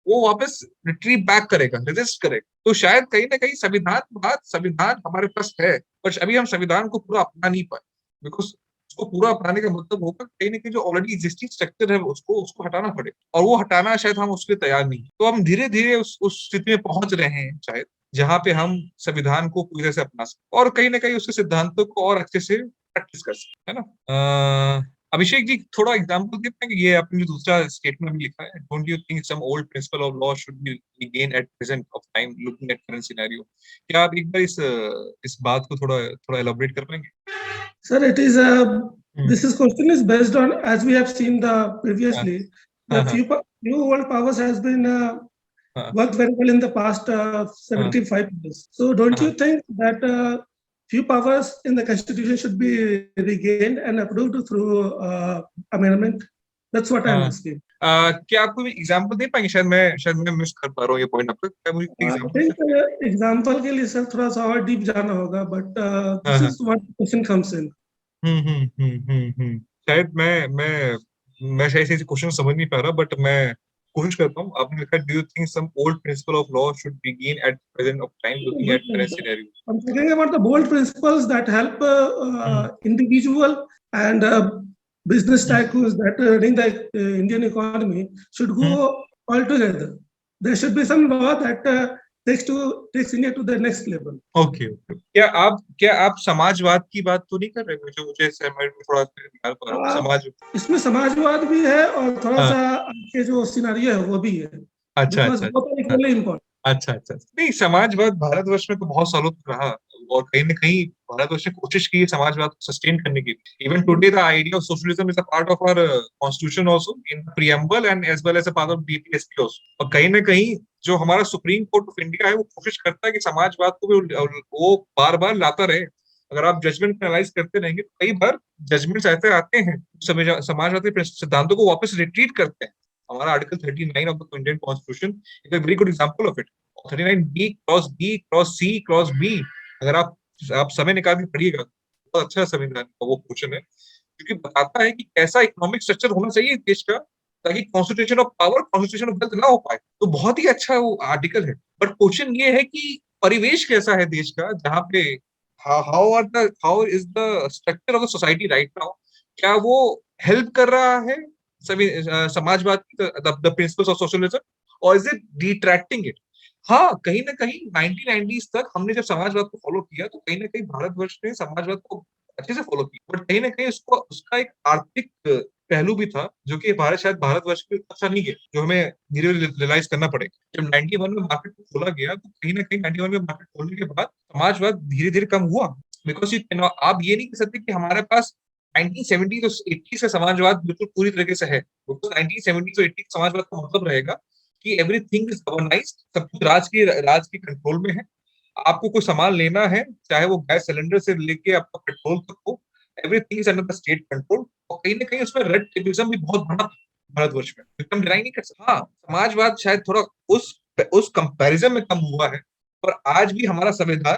वो वापस रिट्रीव बैक करेगा, रेजिस्ट करेगा. तो शायद कहीं ना कहीं संविधान हमारे पास है, पर अभी हम संविधान को पूरा अपना नहीं पाए, बिकॉज उसको पूरा अपनाने का मतलब होगा कहीं ना कहीं जो ऑलरेडी एग्जिस्टिंग स्ट्रक्चर है उसको हटाना पड़े, और वो हटाना शायद हम उसके लिए तैयार नहीं. तो हम धीरे धीरे उस स्थिति में पहुंच रहे हैं शायद जहां पे हम संविधान को पूरी तरह से अपना सकते और कहीं ना कहीं उसके सिद्धांतों को और अच्छे से प्रैक्टिस कर सकते, है ना. अभिषेक जी थोड़ा एग्जांपल देते हैं कि ये आपने जो दूसरा स्टेटमेंट में लिखा है, don't you think some old principle of law should be regain at present of time looking at current scenario. क्या आप एक बार इस बात को थोड़ा एलाबोरेट कर पाएंगे? Sir, it is this question is based on, as we have seen previously, the few world powers has been worked very well in the past 75 years. So don't you think that few powers in the constitution should be regained and approved through amendment? That's what I'm asking. क्या आप कोई example दे पाएंगे? शायद मैं miss कर पा रहा हूँ ये पॉइंट आपका. क्या मुझे एग्जांपल के लिए सर थोड़ा सा और डीप जाना होगा, but this is what question comes in. शायद मैं शायद से क्वेश्चन समझ नहीं पा रहा, बट मैं कोशिश करता हूँ. आपने लिखा, do you think some old principle of law should be gain at present of time looking at current scenario? I'm talking about the bold principles that help individual and business tycoons that are running the Indian economy should go all together. There should be some law that takes India to the next level. Okay. क्या आप समाजवाद की बात तो नहीं कर रहे? मुझे थोड़ा समाज, इसमें समाजवाद भी है और थोड़ा सा आपके जो सिनेरियो है वो भी है. अच्छा. अच्छा. नहीं, समाजवाद भारतवर्ष में तो बहुत सालों तक रहा, और कहीं ना कहीं भारतवर्ष ने कोशिश की समाजवाद को सस्टेन करने की. Even today the idea of socialism is a part of our constitution also in the preamble and as well as a part of BPSP also. और कहीं ना कहीं जो हमारा सुप्रीम कोर्ट ऑफ इंडिया है वो कोशिश करता है कि समाजवाद को भी वो बार-बार लाता रहे, अगर आप जजमेंट एनालाइज करते रहेंगे तो कई बार जजमेंट्स ऐसे आते हैं, समाजवादी सिद्धांतों को वापस रिट्रीट करते हैं। हमारा article 39 of the Indian constitution is a very good example of it. 39 B cross C cross B, अगर आप समय निकाल के पढ़िएगा, बहुत अच्छा संविधान का वो क्वेश्चन है, क्योंकि बताता है कि कैसा इकोनॉमिक स्ट्रक्चर होना चाहिए देश का, ताकि constitution of power, constitution of wealth ना हो पाए। तो बहुत ही अच्छा वो आर्टिकल है। बट क्वेश्चन ये है कि परिवेश कैसा है देश का, जहाँ पे how is the structure of the society right now. क्या वो हेल्प कर रहा है सभी समाजवाद की, द प्रिंसिपल्स ऑफ सोशलिज्म, और इज इट डिट्रैक्टिंग इट। हाँ, कहीं ना कहीं 1990s तक हमने जब समाजवाद को फॉलो किया तो कहीं ना कहीं भारतवर्ष ने समाजवाद को अच्छे से फॉलो किया, बट कहीं ना कहीं उसको उसका एक आर्थिक पहलू भी था, जो कि भारतवर्ष के अच्छा नहीं है, जो हमें धीरे धीरे रियलाइज करना पड़ेगा। जब 91 में मार्केट को खोला गया तो कहीं ना कहीं 91 में मार्केट खोलने के बाद समाजवाद धीरे धीरे कम हुआ। बिकॉज आप ये नहीं कह सकते कि हमारे पास 1970 तो 80 से समाजवाद बिल्कुल पूरी तरीके से है। बिकॉज 1970 तो 80 समाजवाद का मतलब रहेगा कि एवरीथिंग इज ऑर्गेनाइज्ड, सब कुछ राज के कंट्रोल में है। आपको कोई सामान लेना है, चाहे वो गैस सिलेंडर से लेके आपका पेट्रोल तक हो, everything is under the state control. और कहीं ना कहीं उसमें रेड टेपिज्म भी बहुत बड़ा भारतवर्ष में, हम डिनाई नहीं कर सकते। हाँ, समाजवाद शायद थोड़ा उस कंपैरिजन में कम हुआ है, पर आज भी हमारा संविधान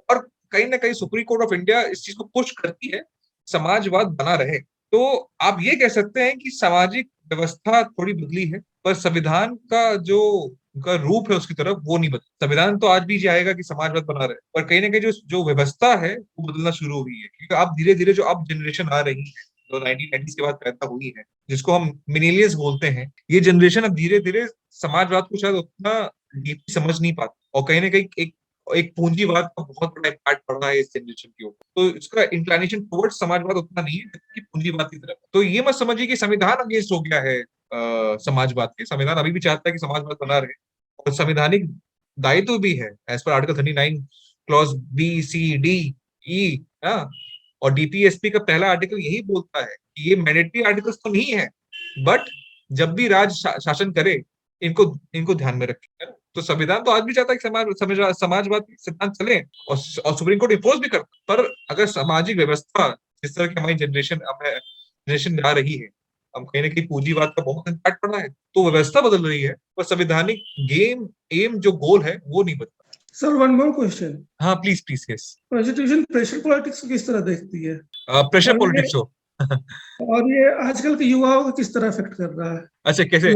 और कहीं ना कहीं सुप्रीम कोर्ट ऑफ इंडिया इस चीज को पुश करती है, समाजवाद बना रहे। तो आप ये कह सकते हैं कि सामाजिक व्यवस्था थोड़ी बदली है, पर संविधान का जो उनका रूप है उसकी तरफ वो नहीं बदला। संविधान तो आज भी जाएगा कि समाजवाद बना रहे, पर कहीं ना कहीं जो जो व्यवस्था है वो बदलना शुरू हुई है। क्योंकि आप धीरे धीरे जो अब जनरेशन आ रही है, जो 1990s के बाद पैदा हुई है, जिसको हम मिलेनियल्स बोलते हैं, ये जनरेशन अब धीरे धीरे समाजवाद को शायद उतना डीपली समझ नहीं पाती, और कहीं ना कहीं एक एक पूंजीवाद का बहुत बड़ा इम्पैक्ट पड़ रहा है इस जनरेशन के ऊपर। तो इसका इंक्लाइनेशन टुवर्ड्स समाजवाद उतना नहीं है कि पूंजीवाद की तरफ। तो ये मत समझिए कि संविधान अगेंस्ट हो गया है समाजवाद के। संविधान अभी भी चाहता है कि समाजवाद बना रहे, और संवैधानिक दायित्व भी है एज पर article 39 clause B C D E. और डीपीएसपी का पहला आर्टिकल यही बोलता है कि ये मैंडेटरी आर्टिकल्स तो नहीं है, बट जब भी शासन करे इनको इनको ध्यान में रखें। तो संविधान तो आज भी चाहता है कि समाजवाद के सिद्धांत चले, और सुप्रीम कोर्ट इम्पोज भी करता। पर अगर सामाजिक व्यवस्था जिस तरह की हमारी जनरेशन जा रही है, अब कहीं ना कहीं पूंजीवाद का बहुत इम्पैक्ट पड़ा है, तो व्यवस्था बदल रही है, पर संवैधानिक एम जो गोल है वो नहीं बदला। Sir, one more question. हाँ please please. Yes, constitution pressure politics को किस तरह देखती है? प्रेशर पॉलिटिक्स हो और ये आजकल के युवाओं को किस तरह अफेक्ट कर रहा है? अच्छा, कैसे?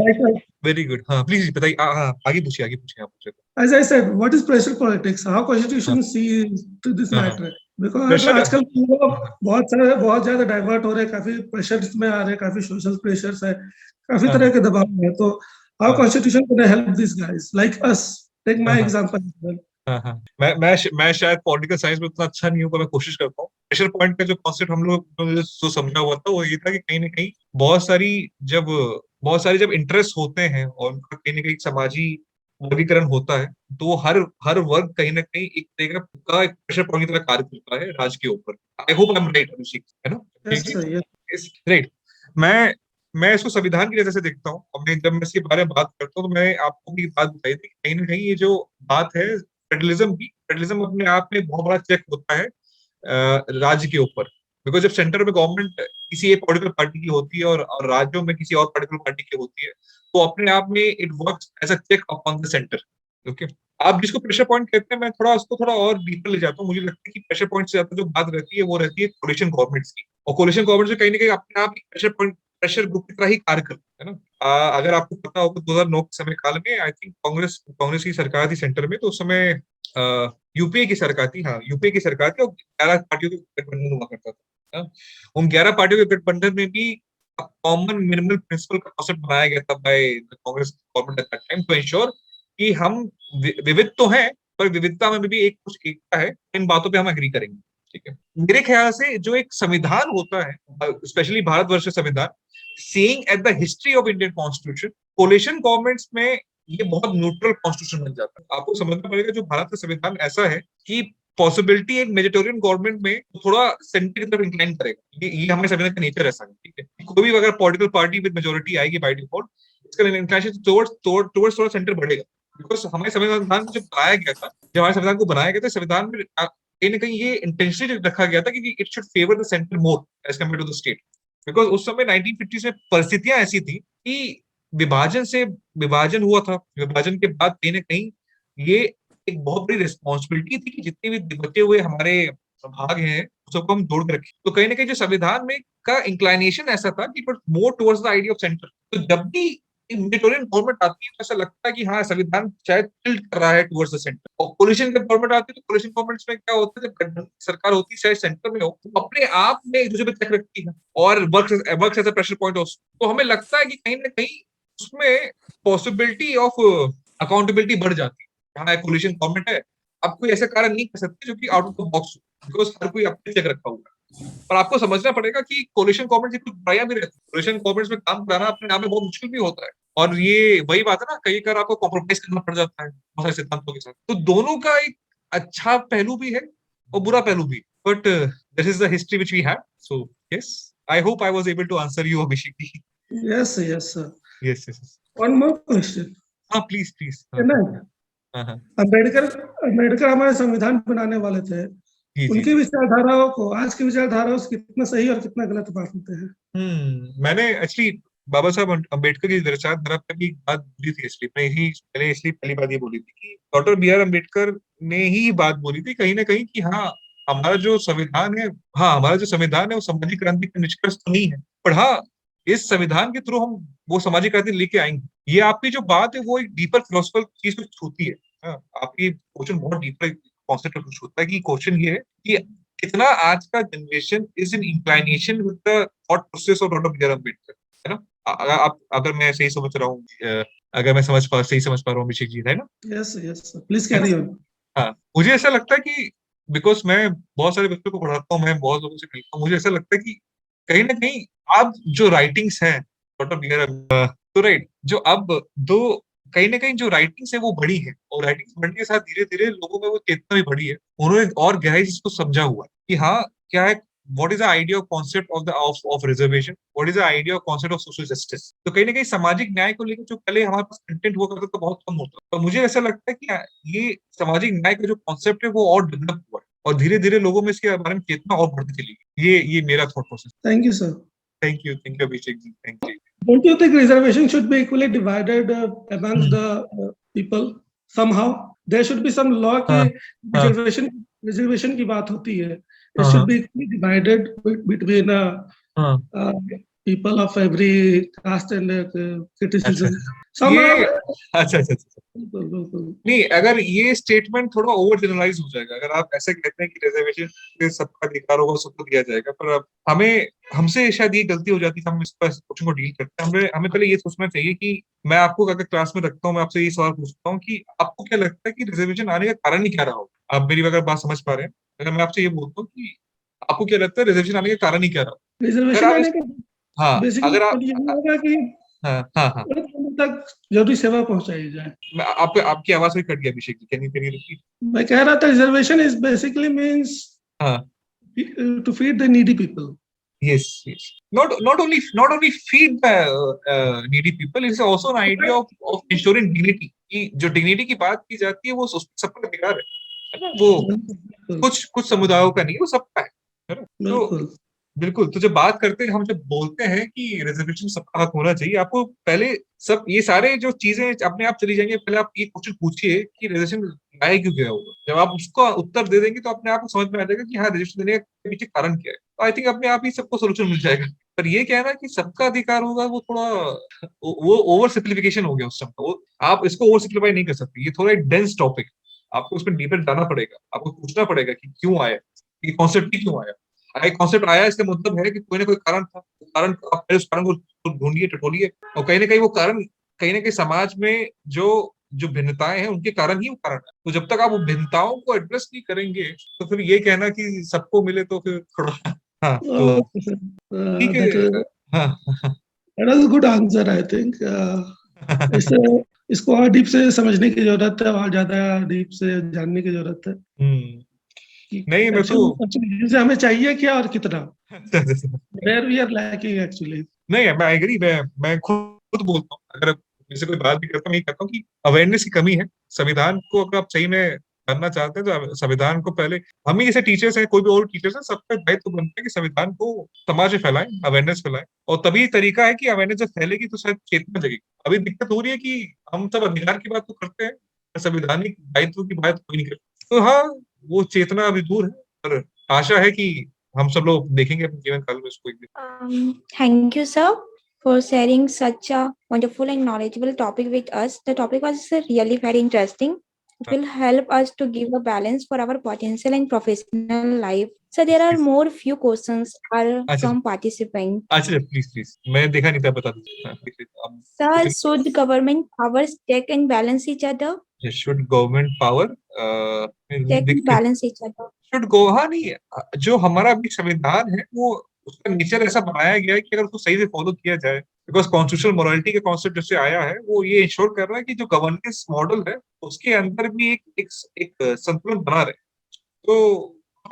Very good. हाँ प्लीज बताइए। हाँ, आगे पूछिए आप पूछिए। As I said, what is pressure politics? How Constitution sees to this matter? Because आजकल बहुत ज्यादा डाइवर्ट हो रहे हैं, काफी प्रेशर्स में आ रहे हैं, काफी सोशल प्रेशर्स है, काफी तरह के दबाव है। तो how Constitution can help these guys like us? Take my example as well. मैं शायद पॉलिटिकल साइंस में उतना अच्छा नहीं हूँ, पर मैं कोशिश करता हूँ। प्रेशर पॉइंट का जो कॉन्सेप्ट हम लोग जो समझा हुआ था वो ये था कि कहीं ना कहीं बहुत सारी जब इंटरेस्ट होते हैं और उनका कहीं ना कहीं सामाजिक वर्गीकरण होता है, तो हर वर्ग कहीं ना कहीं एक तरह का एक प्रेशर पॉइंट की तरह कार्य करता है राज के ऊपर। I hope I am right, Abhishek, है ना? राइट। मैं इसको संविधान की नजर से देखता हूँ, और जब मैं इसके बारे में बात करता हूँ तो मैं आपको भी बात बताई थी, कहीं ना कहीं ये जो बात है फेडरलिज्म अपने आप में बहुत बड़ा चेक होता है राज्य के ऊपर। बिकॉज जब सेंटर में गवर्नमेंट किसी एक पॉलिटिकल पार्टी की होती है और राज्यों में किसी और पॉलिटिकल पार्टी की होती है, तो अपने आप में it works as a check upon the centre. Okay, आप जिसको प्रेशर पॉइंट कहते हैं, मैं उसको थोड़ा और डीपर ले जाता हूँ। मुझे लगता है कि प्रेशर पॉइंट से ज्यादा जो बात रहती है वो रहती है कोलिशन गवर्नमेंट्स की, और कोलिशन गवर्नमेंट से कहीं ना कहीं अपने आप प्रेशर ग्रुप की तरह ही कार्य करते हैं ना। अगर आपको पता होगा 2009 के समय काल में आई थिंक कांग्रेस की सरकार थी सेंटर में, तो उस समय यूपीए की सरकार थी। हाँ, यूपीए की सरकार थी, और 11 पार्टियों का गठबंधन हुआ करता था। उन 11 पार्टियों के गठबंधन में भी कॉमन मिनिमल प्रिंसिपल का कॉन्सेप्ट बनाया गया था by the Congress government at that time, to ensure कि हम विविध तो हैं, पर विविधता में भी एक कुछ एकता है, इन बातों पे हम एग्री करेंगे। ठीक है, मेरे ख्याल से जो एक संविधान होता है, स्पेशली भारतवर्ष संविधान, seeing at the history of Indian constitution, coalition governments में ये बहुत न्यूट्रल कॉन्स्टिट्यूशन बन जाता है। आपको समझना पड़ेगा जो भारत का संविधान ऐसा है कि पॉसिबिलिटी एक मेजोरिटेरियन गवर्नमेंट में थोड़ा सेंटर की तरफ इंक्लाइन करेगा। ये हमारे संविधान का नेचर ऐसा है। ठीक है, कोई भी अगर पॉलिटिकल पार्टी विद मेजोरिटी आएगी बाय डिफॉल्ट, इसका इंक्लाइनेशन टुवर्ड्स थोड़ा सेंटर बढ़ेगा। बिकॉज हमारे संविधान जब बनाया गया था, संविधान में कहीं ना कहीं ये इंटेंशनली रखा गया था कि it should favour the centre more as compare to the state, because उस समय 1950s में परिस्थितियां ऐसी थी कि विभाजन हुआ था। विभाजन के बाद कहीं ना कहीं ये एक बहुत बड़ी रिस्पॉन्सिबिलिटी थी कि जितने भी बचे हुए हमारे भाग हैं सबको हम जोड़ के रखें। तो कहीं ना कहीं जो संविधान में का इंक्लाइनेशन ऐसा था कि more towards the idea of centre. तो जब भी मेडिटोरियन गवर्नमेंट आती है तो ऐसा लगता है कि हाँ संविधान शायद टिल्ट कर रहा है टुवर्ड्स द सेंटर। और कोलिशन का गवर्नमेंट आती है तो कोलिशन गवर्नमेंट्स में क्या होता है, जब गठबंधन सरकार होती है चाहे सेंटर में हो, तो अपने आप में एक दूसरे पे चेक रखती है और works as a pressure point also. तो हमें लगता है कि कहीं ना कहीं उसमें पॉसिबिलिटी ऑफ अकाउंटेबिलिटी बढ़ जाती है। हाँ कोलिशन गवर्नमेंट है, अब कोई ऐसा कारण नहीं कर सकते जो कि आउट ऑफ द बॉक्स हो, बिकॉज हर कोई अपने चेक रखा हुआ है। पर आपको समझना पड़ेगा कि कोलिशन गवर्नमेंट की कुछ बुराइयां भी रहती है। कोलिशन गवर्नमेंट में काम कराना अपने आप में बहुत मुश्किल भी होता है, और ये वही बात है ना, कई बार आपको कॉम्प्रोमाइज करना पड़ जाता है बहुत सारे सिद्धांतों के साथ। तो दोनों का एक अच्छा पहलू भी है और बुरा पहलू भी, but this is the history which we have. So yes, I hope I was able to answer you, Abhishek ji. Yes, yes, sir. Yes yes, One more question. हाँ प्लीज प्लीज। है ना? हाँ हाँ, अम्बेडकर अम्बेडकर हमारे संविधान बनाने वाले थे। जी जी। उनकी विचारधाराओं को आज की विचारधाराओं से कितना सही और कितना गलत मानते हैं? मैंने एक्चुअली बाबा साहब अम्बेडकर की विचारधारा पर भी एक बात बोली थी, इसलिए मैं ही पहले इसलिए पहली बात ये बोली थी कि डॉक्टर बी आर अम्बेडकर ने ही बात बोली थी कहीं ना कहीं कि हाँ हमारा जो संविधान है, हाँ हमारा जो संविधान है वो सामाजिक क्रांति का निष्कर्ष तो नहीं है, पर हाँ इस संविधान के थ्रू हम वो सामाजिक क्रांति लेके आएंगे। ये आपकी जो बात है वो एक डीपर फिलोसफिकल चीज को छूती है। हाँ, आपकी क्वेश्चन बहुत डीपर कॉन्सेप्ट को छूता है कि क्वेश्चन ये है कि कितना आज का generation is in inclination with the thought process of doctor B R Ambedkar, है ना? अगर मैं सही समझ रहा हूँ, अगर मैं सही समझ पा रहा हूँ अभिषेक जी, है ना? Yes yes, please carry on. हाँ, मुझे ऐसा लगता है कि बिकॉज मैं बहुत सारे बच्चों को पढ़ाता हूँ, मैं बहुत लोगों से मिलता हूँ, मुझे ऐसा लगता है कि कहीं ना कहीं अब जो राइटिंग्स हैं डॉक्टर बी आर, तो राइट जो अब दो कहीं ना कहीं जो राइटिंग्स है वो बढ़ी है, और राइटिंग्स बढ़ने के साथ धीरे धीरे लोगों में वो चेतना भी बढ़ी है। उन्होंने और गहराई से इसको समझा हुआ है कि हाँ क्या है, what is the idea of concept of the of reservation, what is the idea of concept of social justice। तो कहीं ना कहीं सामाजिक न्याय को लेकर जो पहले हमारे पास कंटेंट हुआ करता था बहुत कम होता, तो मुझे ऐसा लगता है कि ये सामाजिक न्याय का जो कॉन्सेप्ट है वो और डेवलप हुआ है और धीरे धीरे लोगों में इसके बारे में चेतना और बढ़ती चली गई। ये मेरा thought process. Thank you sir. Thank you Abhishek ji, thank you. Don't you think reservation should be equally divided amongst the people somehow? There should be some law कि reservation की बात होती है. It should be equally divided between people of every caste and criticism. अच्छा नहीं, अगर ये statement थोड़ा ओवर जनरलाइज हो जाएगा अगर आप ऐसे कहते हैं कि रिजर्वेशन सबका अधिकार होगा सबको दिया जाएगा, पर अब हमसे शायद ये गलती हो जाती है, हम इस पर क्वेश्चन को डील करते हैं। हमें पहले ये सोचना चाहिए कि मैं आपको अगर क्लास में रखता हूँ, मैं आपसे ये सवाल पूछता हूँ कि आपको क्या लगता है कि रिजर्वेशन आने का कारण ही क्या रहा होगा। आप मेरी अगर बात समझ पा रहे हैं, अगर मैं आपसे ये बोलता हूँ कि आपको क्या लगता है रिजर्वेशन आने का कारण ही क्या रहा। रिजर्वेशन आने का हाँ, अगर आप होगा कि हाँ तक जरूरी सेवा पहुंचाई जाए। आपकी आवाज भी कट गया Abhishek ji, can you repeat? मैं कह रहा था reservation is basically means to feed the needy people. Yes. Not only feed the needy people, it's also an idea of ensuring dignity। कि जो dignity की बात की जाती है वो सबका अधिकार है ना, वो कुछ समुदायों का नहीं, वो सबका है ना। तो बिल्कुल, तो जब बात करते हैं, हम जब बोलते हैं कि रिजर्वेशन सबका हक होना चाहिए, आपको पहले सब ये सारे जो चीजें अपने आप चली जाएंगे। पहले आप ये क्वेश्चन पूछिए कि रिजर्वेशन लाया क्यों गया होगा। जब आप उसका उत्तर दे देंगे तो अपने आप को समझ में आ जाएगा कि हाँ रिजर्वेशन देने के पीछे कारण क्या है। तो आई थिंक अपने आप ही सबको सोल्यूशन मिल जाएगा। पर ये कहना कि सबका अधिकार होगा वो थोड़ा वो ओवर सिंप्लीफिकेशन हो गया उस समय। वो आप इसको ओवर सिंप्लीफाई नहीं कर सकते, ये थोड़ा एक डेंस टॉपिक, आपको उसमें डीपर जाना पड़ेगा, आपको पूछना पड़ेगा कि क्यों आया, ये कॉन्सेप्ट ही क्यों आया। एक कॉन्सेप्ट आया इसका मतलब है कि कोई ना कोई कारण था, कारण आप पहले उस कारण को ढूंढिए, टटोलिए, और कहीं ना कहीं वो कारण कहीं ना कहीं समाज में जो भिन्नताएं हैं उनके कारण ही वो कारण है। तो जब तक आप वो भिन्नताओं को एड्रेस नहीं करेंगे तो फिर ये कहना कि सबको मिले तो फिर थोड़ा हाँ तो ठीक है। हाँ गुड आंसर आई थिंक। इसको और डीप से समझने की जरूरत है, और ज्यादा डीप से जानने की जरूरत है। नहीं मैं तो हमें चाहिए क्या और कितना। Where we are lacking actually। नहीं मैं एग्री, मैं खुद बोलता हूँ, अगर जैसे कोई बात भी करता हूँ, मैं कहता हूँ कि अवेयरनेस की कमी है। संविधान को अगर आप सही में करना चाहते हैं तो संविधान को पहले हम ही जैसे टीचर्स हैं, कोई भी और टीचर्स हैं, सबका दायित्व बनता है कि संविधान को समाज में फैलाएं, अवेयरनेस फैलाएं। और तभी तरीका है कि अवेयरनेस जब फैलेगी तो शायद चेतना जगेगी। अभी दिक्कत हो रही है कि हम सब अधिकार की बात तो करते हैं, संवैधानिक दायित्व की बात कोई नहीं करता। तो हाँ, वो चेतना अभी दूर है, पर आशा है कि हम सब लोग देखेंगे अपने जीवन काल में इसको एक दिन। Thank you, sir, for sharing such a wonderful and knowledgeable topic with us. The topic was really very interesting. It will help us to give a balance for our potential and professional life. So there are more few questions are from participants. अच्छा, please मैं देखा नहीं था, बता दीजिए। Sir, should government powers check and balance each other? Should government power Check and balance each other. should go, हाँ नहीं, जो हमारा अभी संविधान है वो उसका नेचर ऐसा बनाया गया है कि अगर उसको सही से फॉलो किया जाए, बिकॉज कॉन्स्टिट्यूशनल मोरालिटी का कॉन्सेप्ट जैसे आया है वो ये इंश्योर कर रहा है कि जो गवर्नेंस मॉडल है उसके अंदर भी एक संतुलन बना रहे। तो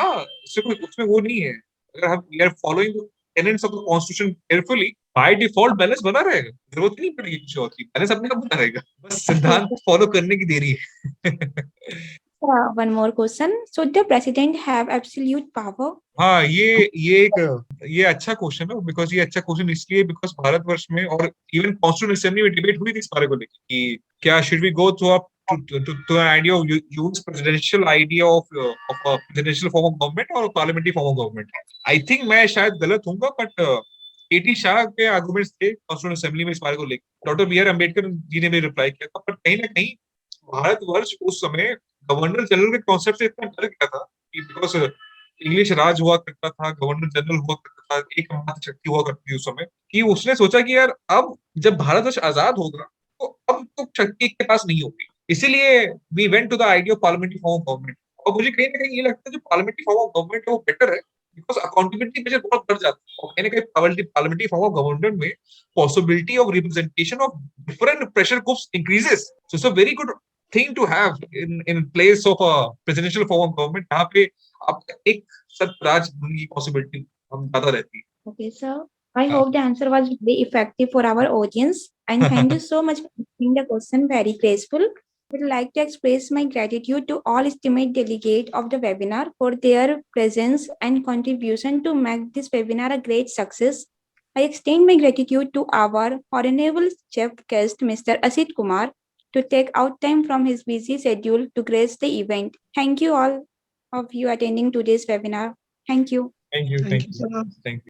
हाँ, उसमें वो नहीं है। अगर हम we are following tenets of the constitution carefully, by default balance बना रहेगा, जरूरत नहीं पड़ेगी किसी और की, बैलेंस अपने आप बना रहेगा, बस सिद्धांत को फॉलो करने की देरी है। One more question. Should the president have absolute power? हाँ, ये अच्छा क्वेश्चन है, बिकॉज ये अच्छा क्वेश्चन इसलिए बिकॉज भारतवर्ष में और इवन कॉन्स्टिट्यूशन असेंबली में डिबेट हुई थी इस बारे को लेकर कि क्या should we go to to an idea of use presidential idea of a presidential form of government or a parliamentary form of government. I think मैं शायद गलत हूँगा, बट केटी शाह के आर्गुमेंट्स थे कॉन्स्टिट्यूशन असेंबली में इस बारे को लेकर। Doctor B R Ambedkar ji ने भी रिप्लाई किया था, पर कहीं ना कहीं भारतवर्ष उस समय गवर्नर जनरल के कॉन्सेप्ट से इतना डर गया था कि बिकॉज इंग्लिश राज हुआ करता था, गवर्नर जनरल हुआ करता था, एक मात्र शक्ति हुआ करती थी उस समय, कि उसने सोचा कि यार अब जब भारतवर्ष आजाद होगा तो अब तो शक्ति के पास नहीं होगी, इसीलिए we went to the idea of parliamentary form of government. और मुझे कहीं ना कहीं ये लगता है जो पार्लियामेंट्री फॉर्म ऑफ गवर्नमेंट है वो बेटर है, बिकॉज अकाउंटेबिलिटी मेजर बहुत बढ़ जाता है। और कहीं ना कहीं पार्लियामेंट्री फॉर्म ऑफ गवर्नमेंट में possibility of representation of different pressure groups increases, so it's a very good thing to have in place of a presidential form of government, जहाँ पे आप एक सत्ताराज बनने की possibility हम ज्यादा रहती है। Okay, sir. I hope the answer was very effective for our audience, and thank you so much for answering the question. Very graceful. I would like to express my gratitude to all esteemed delegates of the webinar for their presence and contribution to make this webinar a great success. I extend my gratitude to our honorable chief guest, Mr. Asit Kumar, to take out time from his busy schedule to grace the event. Thank you all of you attending today's webinar. Thank you. Thank you. Thank you so much. Thank you.